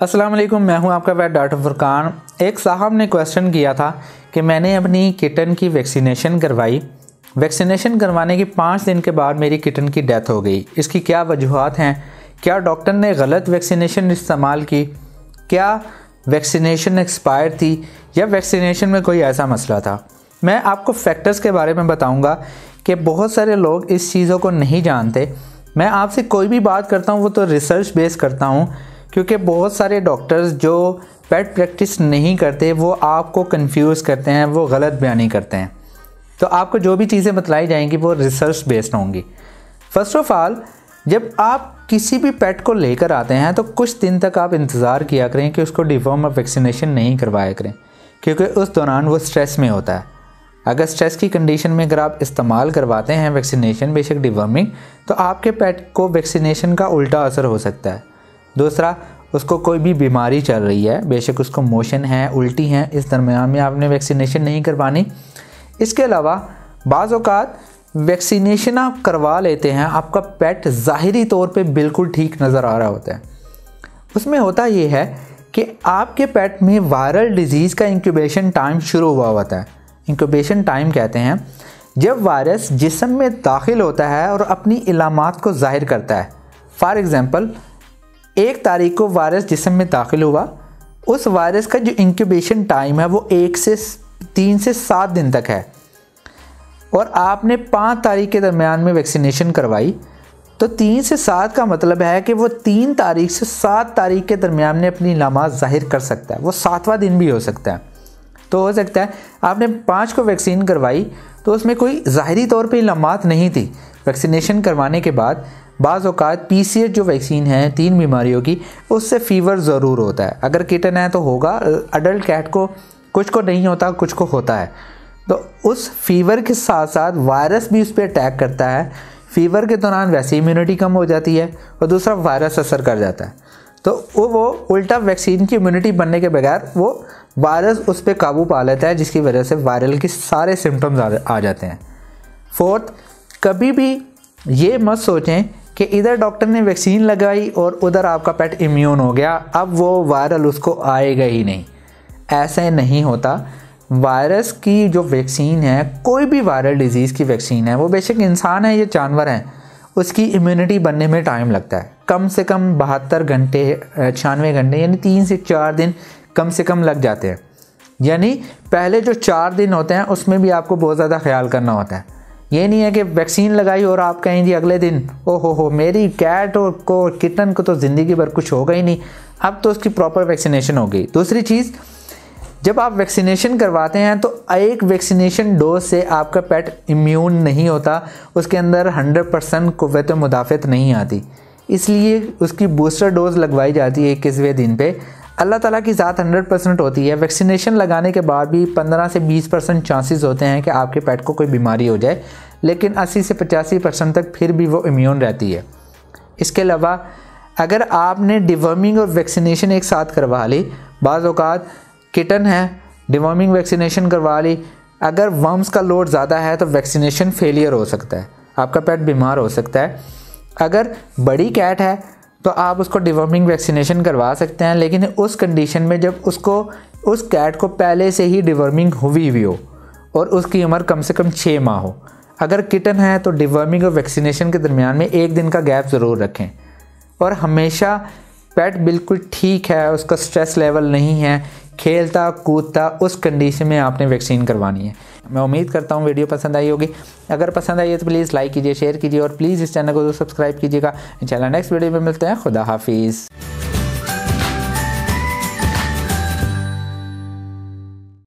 अस्सलाम वालेकुम, मैं हूं आपका वेट डॉक्टर फुरकान। एक साहब ने क्वेश्चन किया था कि मैंने अपनी किटन की वैक्सीनेशन करवाई। वैक्सीनेशन करवाने के 5 दिन के बाद मेरी किटन की डेथ हो गई। इसकी क्या वजूहात हैं? क्या डॉक्टर ने गलत वैक्सीनेशन इस्तेमाल की? क्या वैक्सीनेशन एक्सपायर थी या वैक्सीनेशन में कोई ऐसा मसला था? मैं आपको फैक्टर्स के बारे में बताऊंगा कि बहुत सारे लोग इस चीज़ों को नहीं जानते। मैं आपसे कोई भी बात करता हूं वो तो रिसर्च बेस करता हूं, क्योंकि बहुत सारे डॉक्टर्स जो पेट प्रैक्टिस नहीं करते वो आपको कंफ्यूज करते हैं, वो गलत बयानी करते हैं। तो आपको जो भी चीज़ें बतलाई जाएंगी वो रिसर्च बेस्ड होंगी। फर्स्ट ऑफ ऑल, जब आप किसी भी पेट को लेकर आते हैं तो कुछ दिन तक आप इंतज़ार किया करें कि उसको डिवॉर्म वैक्सीनेशन नहीं करवाया करें, क्योंकि उस दौरान वो स्ट्रेस में होता है। अगर स्ट्रेस की कंडीशन में अगर आप इस्तेमाल करवाते हैं वैक्सीनेशन, बेशक डिवॉर्मिंग, तो आपके पेट को वैक्सीनेशन का उल्टा असर हो सकता है। दूसरा, उसको कोई भी बीमारी चल रही है, बेशक उसको मोशन है, उल्टी हैं, इस दरमियान में आपने वैक्सीनेशन नहीं करवानी। इसके अलावा बाज़ औक़ात वैक्सीनेशन आप करवा लेते हैं, आपका पेट ज़ाहिरी तौर पे बिल्कुल ठीक नज़र आ रहा होता है। उसमें होता ये है कि आपके पेट में वायरल डिज़ीज़ का इंक्यूबेशन टाइम शुरू हुआ होता है। इंक्यूबेशन टाइम कहते हैं जब वायरस जिस्म में दाखिल होता है और अपनी इलामात को ज़ाहिर करता है। फॉर एग्ज़ाम्पल, 1 तारीख को वायरस जिस्म में दाखिल हुआ, उस वायरस का जो इंक्यूबेशन टाइम है वो 3 से 7 दिन तक है, और आपने 5 तारीख के दरमियान में वैक्सीनेशन करवाई, तो 3 से 7 का मतलब है कि वो 3 तारीख से 7 तारीख के दरमियान में अपनी इलामात ज़ाहिर कर सकता है। वो 7वां दिन भी हो सकता है। तो हो सकता है आपने 5 को वैक्सीन करवाई तो उसमें कोई ज़ाहिरी तौर पे इलामात नहीं थी। वैक्सीनेशन करवाने के बाद बाज़ औक़ात PCH जो वैक्सीन है 3 बीमारियों की, उससे फ़ीवर ज़रूर होता है। अगर किटन है तो होगा, अडल्ट कैट को कुछ को नहीं होता, कुछ को होता है। तो उस फीवर के साथ साथ वायरस भी उस पर अटैक करता है। फीवर के दौरान वैसे इम्यूनिटी कम हो जाती है और दूसरा वायरस असर कर जाता है, तो वो उल्टा वैक्सीन की इम्यूनिटी बनने के बगैर वो वायरस उस पर काबू पा लेता है, जिसकी वजह से वायरल के सारे सिम्टम्स आ जाते हैं। फोर्थ, कभी भी ये मत सोचें कि इधर डॉक्टर ने वैक्सीन लगाई और उधर आपका पेट इम्यून हो गया, अब वो वायरल उसको आएगा ही नहीं। ऐसे नहीं होता। वायरस की जो वैक्सीन है, कोई भी वायरल डिजीज़ की वैक्सीन है, वो बेशक इंसान है या जानवर है, उसकी इम्यूनिटी बनने में टाइम लगता है। कम से कम 72 घंटे 96 घंटे यानी 3 से 4 दिन कम से कम लग जाते हैं। यानी पहले जो 4 दिन होते हैं उसमें भी आपको बहुत ज़्यादा ख्याल करना होता है। ये नहीं है कि वैक्सीन लगाई और आप कहें जी अगले दिन हो मेरी कैट और को किटन को तो ज़िंदगी भर कुछ होगा ही नहीं, अब तो उसकी प्रॉपर वैक्सीनेशन हो गई। दूसरी चीज़, जब आप वैक्सीनेशन करवाते हैं तो एक वैक्सीनेशन डोज से आपका पेट इम्यून नहीं होता, उसके अंदर 100% कुव्वत मुदाफ़त नहीं आती, इसलिए उसकी बूस्टर डोज लगवाई जाती है 21वें दिन पे। अल्लाह ताला की ज़ात 100% होती है। वैक्सीनेशन लगाने के बाद भी 15 से 20% चांसेस होते हैं कि आपके पेट को कोई बीमारी हो जाए, लेकिन 80 से 85% तक फिर भी वो इम्यून रहती है। इसके अलावा अगर आपने डिवॉर्मिंग और वैक्सीनेशन एक साथ करवा ली, बाज़ औक़ात किटन है, डिवॉर्मिंग वैक्सीनेशन करवा ली, अगर वर्म्स का लोड ज़्यादा है तो वैक्सीनेशन फेलियर हो सकता है, आपका पेट बीमार हो सकता है। अगर बड़ी कैट है तो आप उसको डिवॉर्मिंग वैक्सीनेशन करवा सकते हैं, लेकिन उस कंडीशन में जब उस कैट को पहले से ही डिवॉर्मिंग हुई हो और उसकी उम्र कम से कम 6 माह हो। अगर किटन है तो डिवॉर्मिंग और वैक्सीनेशन के दरमियान में 1 दिन का गैप ज़रूर रखें, और हमेशा पेट बिल्कुल ठीक है, उसका स्ट्रेस लेवल नहीं है, खेलता कूदता, उस कंडीशन में आपने वैक्सीन करवानी है। मैं उम्मीद करता हूँ वीडियो पसंद आई होगी। अगर पसंद आई है तो प्लीज़ लाइक कीजिए, शेयर कीजिए और प्लीज़ इस चैनल को सब्सक्राइब कीजिएगा। इंशाल्लाह नेक्स्ट वीडियो में मिलते हैं। खुदा हाफिज़।